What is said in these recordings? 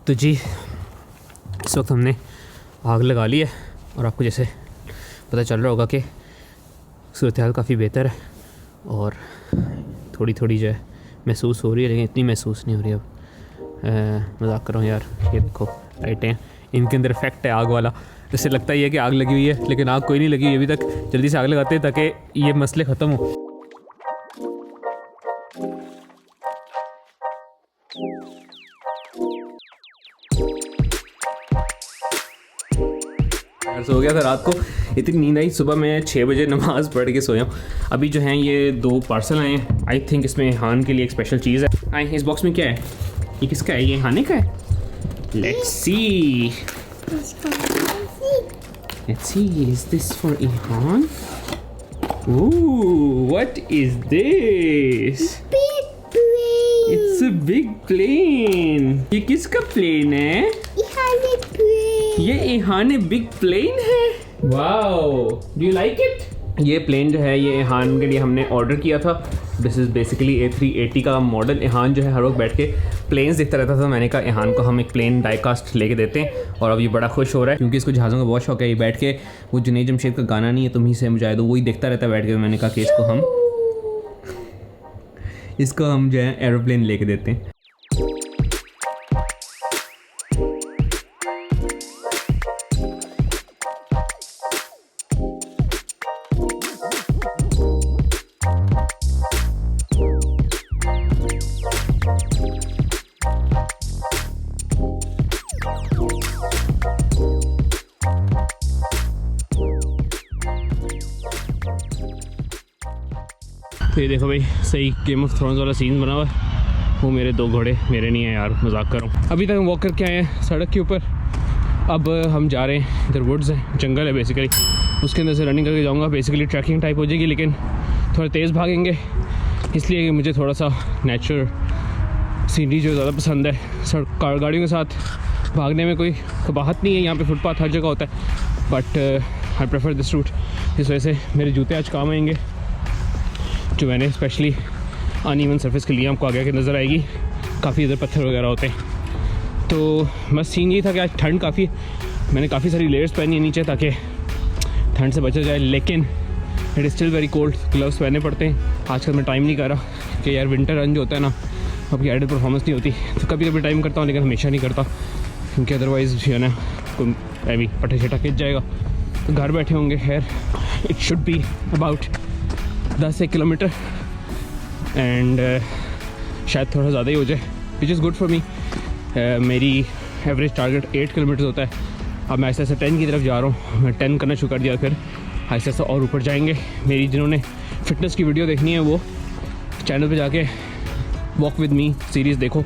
तो जी इस वक्त हमने आग लगा ली है और आपको जैसे पता चल रहा होगा कि सूरत हाल काफ़ी बेहतर है और थोड़ी थोड़ी जो है महसूस हो रही है, लेकिन इतनी महसूस नहीं हो रही अब। मजाक कर रहा हूँ यार, ये देखो लाइटें हैं, इनके अंदर इफेक्ट है आग वाला। इससे लगता ही है कि आग लगी हुई है, लेकिन आग कोई नहीं लगी हुई अभी तक। जल्दी से आग लगाते हैं ताकि ये मसले ख़त्म हो। सो गया था रात को, इतनी नींद आई, सुबह मैं 6 बजे नमाज़ पढ़ के सोया हूँ। अभी जो हैं ये 2 पार्सल आए हैं। आई थिंक इसमें हान के लिए एक स्पेशल चीज़ है। आए इस बॉक्स में क्या है? ये किसका है? ये हाने का है। Let's see, is this for Ihan? Oh, what is this? It's a big plane. ये किसका प्लेन है? ये इहान बिग प्लेन है। Wow, do you like it? ये प्लेन जो है ये इहान के लिए हमने ऑर्डर किया था। दिस इज़ बेसिकली A380 का मॉडल। इहान जो है हर वक्त बैठ के प्लेन्स दिखता रहता था। मैंने कहा इहान को हम एक प्लेन डाइकास्ट लेके देते हैं और अब ये बड़ा खुश हो रहा है क्योंकि इसको जहाज़ों का बहुत शौक है। ये बैठ के वो जुनैद जमशेद का गाना नहीं है तुम ही से मुझे दो, वही देखता रहता है बैठ के। तो मैंने कहा कि इसको हम जो है एरोप्लेन लेके देते हैं। तो ये देखो भाई, सही गेम ऑफ थ्रोन्स वाला सीन बना हुआ है। वो मेरे 2 घोड़े मेरे नहीं है यार, मजाक कर रहा हूँ। अभी तक हम वॉक करके आए हैं सड़क के ऊपर। अब हम जा रहे हैं, इधर वुड्स है, जंगल है बेसिकली, उसके अंदर से रनिंग करके जाऊँगा। बेसिकली ट्रैकिंग टाइप हो जाएगी, लेकिन थोड़ा तेज़ भागेंगे इसलिए कि मुझे थोड़ा सा नेचुरल सीनरी जो ज़्यादा पसंद है। गाड़ियों के साथ भागने में कोई कबाहत नहीं है, यहाँ पर फुटपाथ हर जगह होता है, but I prefer this route. इस वजह से मेरे जूते आज काम आएंगे जो मैंने स्पेशली अनइवन सरफेस के लिए। आपको आगे के नज़र आएगी, काफ़ी इधर पत्थर वगैरह होते हैं। तो बस सीन ये था कि आज ठंड काफ़ी, मैंने काफ़ी सारी लेयर्स पहनी है नीचे ताकि ठंड से बचा जाए, लेकिन it is still very cold. Gloves पहनने पड़ते हैं। आजकल मैं टाइम नहीं कर रहा कि यार विंटर रन जो होता है ना, आपकी आइडल परफॉर्मेंस नहीं होती, तो कभी कभी टाइम करता हूँ लेकिन हमेशा नहीं करता क्योंकि अदरवाइज़ जो है ना कोई पटा छटा खिंच जाएगा। तो घर बैठे होंगे। खैर, it should be about 10 kilometre and शायद थोड़ा ज़्यादा ही हो जाए, which is good for me. मेरी एवरेज टारगेट 8 किलोमीटर होता है। अब मैं ऐसे 10 की तरफ जा रहा हूँ। मैं 10 करना शुरू कर दिया, फिर ऐसे और ऊपर जाएंगे। मेरी जिन्होंने फ़िटनेस की वीडियो देखनी है वो चैनल पे जाके वॉक विद मी सीरीज़ देखो,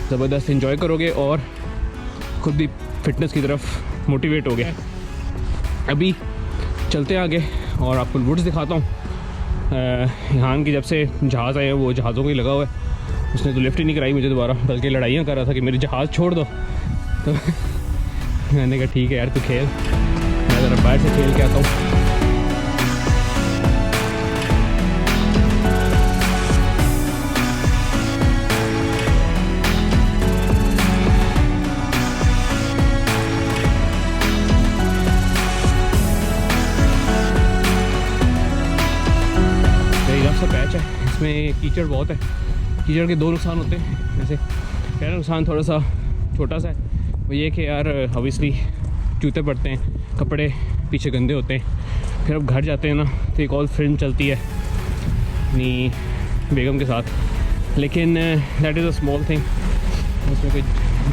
ज़बरदस्त इन्जॉय करोगे और ख़ुद भी फिटनेस की तरफ मोटिवेट हो गए। अभी चलते हैं आगे और आपको वुड्स दिखाता हूँ। यहाँ की जब से जहाज़ आए हैं वो जहाज़ों को ही लगा हुआ है। उसने तो लिफ्ट ही नहीं कराई मुझे दोबारा, बल्कि लड़ाइयाँ कर रहा था कि मेरे जहाज़ छोड़ दो। तो मैंने कहा ठीक है यार तू खेल, मैं ज़रा बाहर से खेल के आता हूँ। पैच है, इसमें कीचड़ बहुत है। कीचड़ के 2 नुकसान होते हैं। वैसे पहला नुकसान थोड़ा सा छोटा सा है, वो ये कि यार ऑब्वियसली जूते पड़ते हैं, कपड़े पीछे गंदे होते हैं। फिर अब घर जाते हैं ना तो एक और फिल्म चलती है अपनी बेगम के साथ, लेकिन that is a small thing. उसमें कोई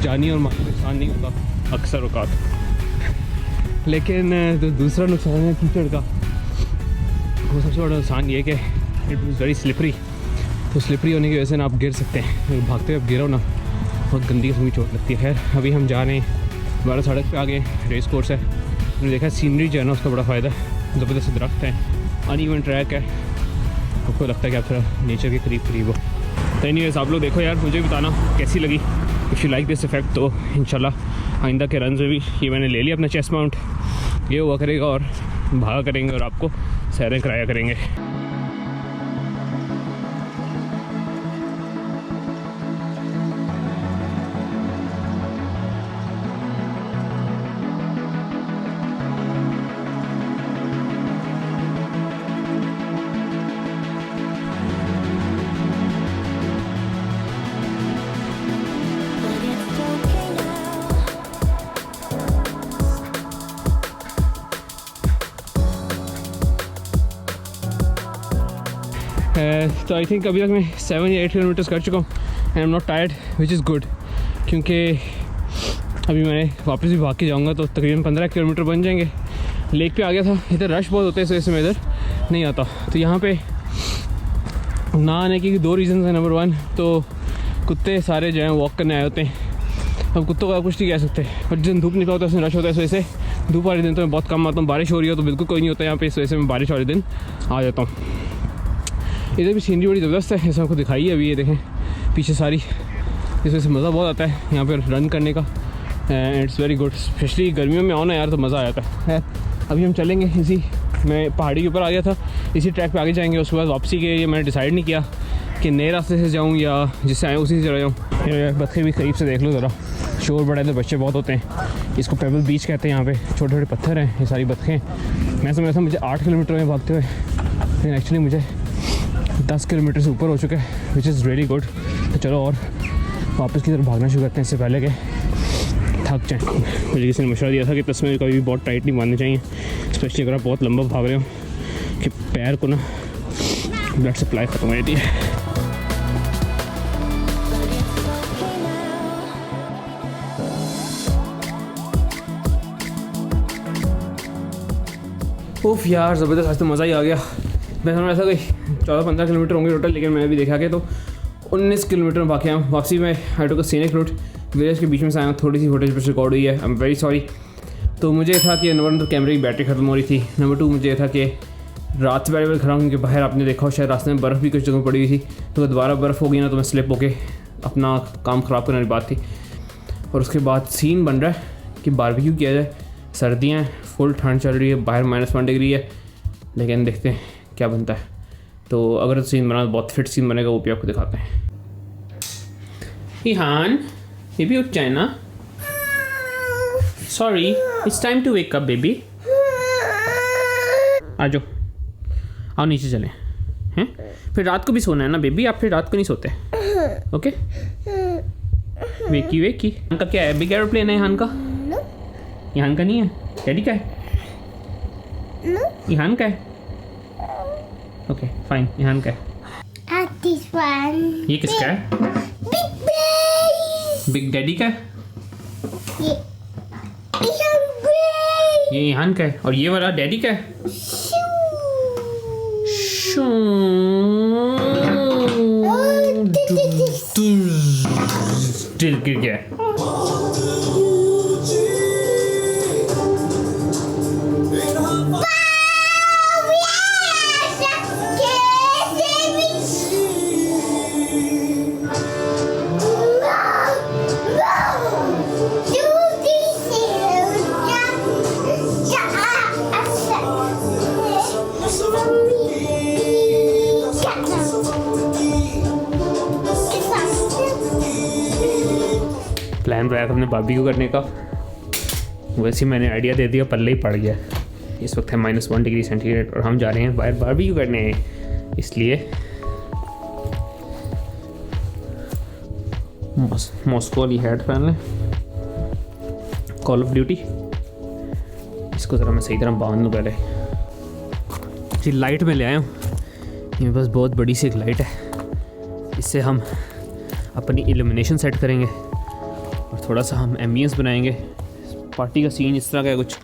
जानी और माली नुकसान नहीं होता अक्सर औकात। लेकिन जो दूसरा नुकसान है कीचड़ का, वो सबसे बड़ा नुकसान ये कि इट इज़ वेरी स्लिपरी। तो स्लिपरी होने की वजह से ना आप गिर सकते हैं। भागते हुए आप गिरो ना, बहुत गंदी किस्म की चोट लगती है। खैर, अभी हम जा रहे हैं, हमारा सड़क पे आगे रेस कोर्स है। मैंने देखा सीनरी जो है ना उसका बड़ा फ़ायदा है। ज़बरदस्त दरख्त है, अनइवन ट्रैक है, आपको लगता है कि आप थोड़ा नेचर के करीब हो। तो एनीवेज़ आप लोग देखो यार, मुझे बताना कैसी लगी। If you like this effect तो इंशाल्लाह आइंदा के रन में भी ये मैंने ले लिया अपना चेस्ट माउंट, ये हुआ करेगा और भागा करेंगे और आपको सैरें कराया करेंगे। तो आई थिंक अभी तक मैं 7 या 8 किलोमीटर्स कर चुका हूँ and I am not tired, which is good, क्योंकि अभी मैं वापस भी भाग के जाऊँगा तो तकरीबन 15 किलोमीटर बन जाएंगे। लेक पे आ गया था, इधर रश बहुत होता है, इस वजह से मैं इधर नहीं आता। तो यहाँ पे ना आने की 2 रीज़न है। नंबर 1 तो कुत्ते सारे जो हैं वॉक करने आए होते हैं, हम कुत्तों का कुछ नहीं कह सकते, और जिस दिन धूप निकला होता है उसमें रश होता है, इस वजह से धूप वाले दिन तो मैं बहुत कम आता हूँ। बारिश हो रही हो तो बिल्कुल कोई नहीं होता यहाँ पे, इस वजह से मैं बारिश वाले दिन आ जाता हूँ। इधर भी सीनरी बड़ी ज़बरदस्त है, जैसे आपको दिखाई है अभी, ये देखें पीछे सारी, इस वजह से मज़ा बहुत आता है यहाँ पर रन करने का and it's very good. Specially गर्मियों में आओ ना यार तो मज़ा आ जाता है। अभी हम चलेंगे इसी, मैं पहाड़ी के ऊपर आ गया था, इसी ट्रैक पे आगे जाएंगे। उसके बाद वापसी के लिए मैंने डिसाइड नहीं किया कि नए रास्ते से जाऊँ या जिससे आए उसी से चला जाऊँ। बच्चे भी करीब से देख लो ज़रा, शोर बड़ा है तो बच्चे बहुत होते हैं। इसको पेबल बीच कहते हैं, यहाँ पे छोटे छोटे पत्थर हैं, ये सारी बतखें। मैं समझा था मुझे 8 किलोमीटर में भागते हुए, लेकिन एक्चुअली मुझे 10 किलोमीटर से ऊपर हो चुका है, विच इज़ रियली गुड। तो चलो और वापस की तरफ भागना शुरू करते हैं, इससे पहले कि थक जाए। मुझे किसी ने मशवरा दिया था कि तस्वीर कभी भी बहुत टाइट नहीं बांधनी चाहिए, स्पेशली अगर आप बहुत लंबा भाग रहे हो, कि पैर को ना ब्लड सप्लाई ख़त्म हो जाती है। उफ यार ज़बरदस्त, आज तो मज़ा ही आ गया। मैं समझ ऐसा कोई 14-15 किलोमीटर होंगे टोटल, लेकिन मैंने भी देखा कि तो 19 किलोमीटर में बाकी आया। वापसी में आई टुक अ सीनिक रूट, विलेज के बीच में से आया, थोड़ी सी फुटेज पर रिकॉर्ड हुई है, आई एम वेरी सॉरी। तो मुझे था कि नंबर 1 तो कैमरे की बैटरी ख़त्म हो रही थी, नंबर 2 मुझे था कि रात से पहले खड़ा हूँ क्योंकि बाहर आपने देखा हो शायद रास्ते में बर्फ़ भी कुछ जगह पड़ी हुई थी, तो दोबारा बर्फ़ हो गई ना तो मैं स्लिप होके अपना काम ख़राब करने की बात थी। और उसके बाद सीन बन रहा है कि बारबेक्यू किया जाए, सर्दियाँ, फुल ठंड चल रही है, बाहर -1 डिग्री है, लेकिन देखते हैं क्या बनता है। तो अगर सीन बना तो बहुत फिट सीन बनेगा, वो भी आपको दिखाते हैं। इहान ये भी उठ जाए ना, sorry it's time to wake up baby, आ जाओ, आओ नीचे चलें हैं, फिर रात को भी सोना है ना बेबी, आप फिर रात को नहीं सोते, ओके। वेकी वेकी, यहाँ का क्या है, बिग एरोप्लेन है यहाँ का, यहाँ का नहीं है, डैडी का है, यहाँ का है, ओके फाइन, यहाँ का है। ये किसका है, बिग डैडी का है, ये यहाँ का है, और ये वाला डैडी का है। गिर गया। प्लान बनाया था हमने बारबेक्यू करने का, वैसे ही मैंने आइडिया दे दिया, पल्ले ही पड़ गया। इस वक्त है -1 डिग्री सेंटीग्रेड और हम जा रहे हैं बाहर बारबेक्यू करने, इसलिए मॉस्को वाली हैट पहन लें, कॉल ऑफ ड्यूटी। इसको ज़रा मैं सही तरह बांध लूँ पहले। जी लाइट में ले आया हूँ, ये मेरे पास बहुत बड़ी सी एक लाइट है, इससे हम अपनी इल्यूमिनेशन सेट करेंगे और थोड़ा सा हम एम्बियंस बनाएंगे। पार्टी का सीन इस तरह का है कुछ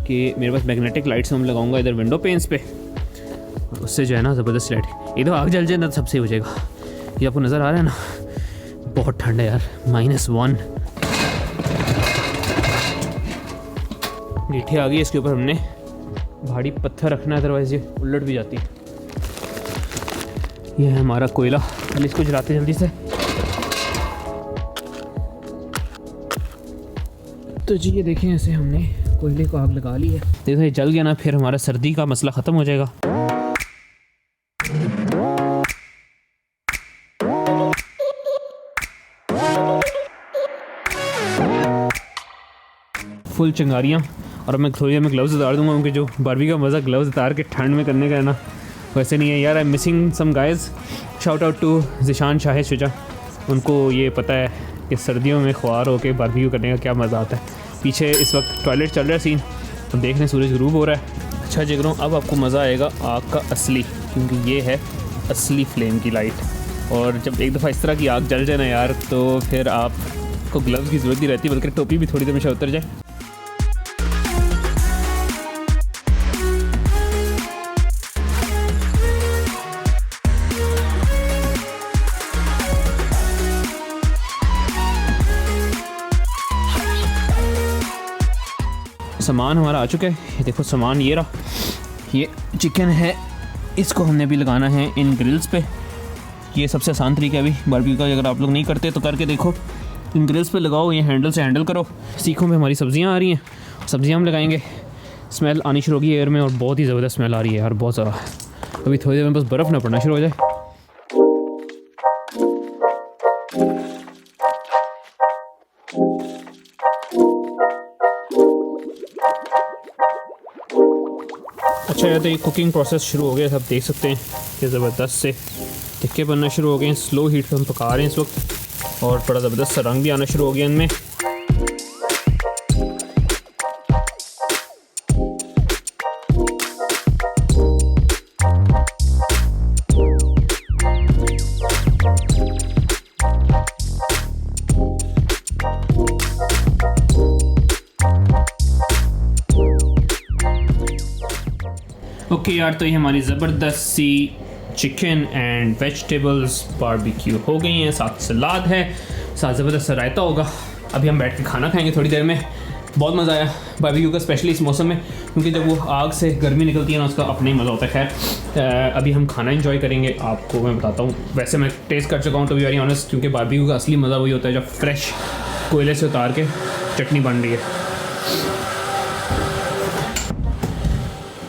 कि मेरे पास मैग्नेटिक लाइट्स हम लगाऊंगा इधर विंडो पेन्स पे, और उससे जो है ना ज़बरदस्त लाइट, इधर आग जल जाए ना तो सबसे हो जाएगा। ये आपको नज़र आ रहा है ना, बहुत ठंड है यार, -1। नीचे आ गई, इसके ऊपर हमने भारी पत्थर रखना है, अदरवाइज़ ये उलट भी जाती है। ये है हमारा कोयला, पहले इसको जलाते जल्दी से। तो जी ये देखें, ऐसे हमने कोयले को आग लगा ली है, देखो ये जल गया ना, फिर हमारा सर्दी का मसला ख़त्म हो जाएगा। फुल चिंगारियाँ, और मैं थोड़ी देर में ग्लव्स उतार दूंगा, क्योंकि जो बारबेक्यू का मज़ा ग्लव्स उतार के ठंड में करने का है ना, वैसे नहीं है यार। I am missing some guys, shout out to Zeeshan Shahid Shuja, उनको ये पता है कि सर्दियों में ख्वार होकर बारबेक्यू करने का क्या मज़ा आता है। पीछे इस वक्त टॉयलेट चल रहा है सीन, तो देख लें सूरज ग्रूब हो रहा है। अच्छा जिगरों, अब आपको मज़ा आएगा आग का असली, क्योंकि ये है असली फ्लेम की लाइट। और जब एक दफ़ा इस तरह की आग जल जाए ना यार, तो फिर आपको ग्लव्स की ज़रूरत ही रहती है, बल्कि टोपी भी थोड़ी देर में शायद उतर जाए। सामान हमारा आ चुका है, ये देखो सामान ये रहा, ये चिकन है, इसको हमने भी लगाना है इन ग्रिल्स पे। ये सबसे आसान तरीका है अभी बारबेक्यू का, अगर आप लोग नहीं करते तो करके देखो। इन ग्रिल्स पे लगाओ, ये हैंडल से हैंडल करो। सीखों में हमारी सब्जियां आ रही हैं, सब्जियां हम लगाएंगे। स्मेल आनी शुरू होगी एयर में और बहुत ही ज़बरदस्त स्मेल आ रही है यार, बहुत ज़्यादा। अभी थोड़ी देर में बस बर्फ़ ना पड़ना शुरू हो जाए। अच्छा यार, तो ये कुकिंग प्रोसेस शुरू हो गया, सब देख सकते हैं कि ज़बरदस्त से टिक्के बनना शुरू हो गए हैं। स्लो हीट पे हम पका रहे हैं इस वक्त, और बड़ा ज़बरदस्त सा रंग भी आना शुरू हो गया इनमें। ओके यार, तो ये हमारी ज़बरदस्त सी चिकन एंड वेजिटेबल्स बारबेक्यू हो गई हैं, साथ सलाद है, साथ ज़बरदस्त सा रायता होगा। अभी हम बैठ के खाना खाएंगे थोड़ी देर में। बहुत मज़ा आया बारबेक्यू का, स्पेशली इस मौसम में, क्योंकि जब वो आग से गर्मी निकलती है ना, उसका अपना ही मज़ा होता है। खैर अभी हम खाना एंजॉय करेंगे, आपको मैं बताता हूँ। वैसे मैं टेस्ट कर चुका हूँ, तो बी वेरी ऑनेस्ट, क्योंकि बारबेक्यू का असली मज़ा वही होता है जब फ्रेश कोयले से उतार के चटनी बन रही है।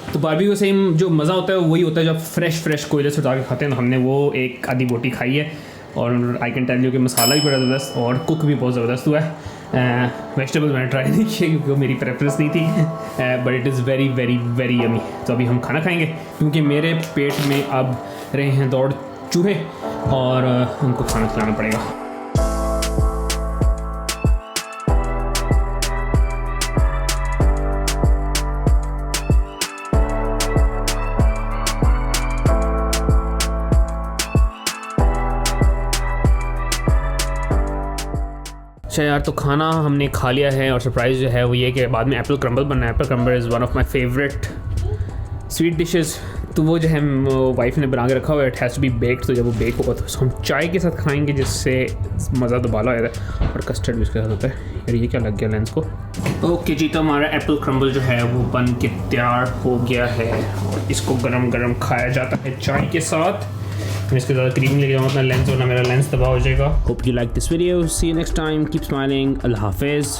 तो बारबेक्यू से जो मज़ा होता है वही होता है जब फ्रेश कोयले से उतार के खाते हैं। तो हमने वो एक आधी बोटी खाई है, और आई कैन टेल यू कि मसाला भी बड़ा ज़बरदस्त और कुक भी बहुत ज़बरदस्त हुआ है। वेजिटेबल्स मैंने ट्राई नहीं किए क्योंकि वो मेरी प्रेफरेंस नहीं थी, but it is very very very yummy. तो अभी हम खाना खाएंगे, क्योंकि मेरे पेट में अब रहे हैं दौड़ चूहे, और उनको खाना खिलाना पड़ेगा। अच्छा यार, तो खाना हमने खा लिया है, और सरप्राइज़ जो है वो ये कि बाद में एप्पल क्रम्बल बनना है। Apple crumble is one of my favourite sweet dishes. तो वो जो है वाइफ ने बना के रखा हुआ है, it has to be baked. तो जब वो बेक होगा तो उसको हम चाय के साथ खाएंगे, जिससे मज़ा तो बाला होता है, और कस्टर्ड भी उसके साथ होता है। यार ये क्या लग गया लेंस को। ओके जी, तो हमारा एप्पल क्रम्बल जो है वो बन के तैयार हो गया है, और इसको गरम गरम खाया जाता है चाय के साथ। मैं इसके ज़्यादा क्रीम लेके जाऊँ अपना लेंस, वरना मेरा लेंस तबाह हो जाएगा। Hope you like this video, see you next time, keep smiling, अल्लाह हाफिज़।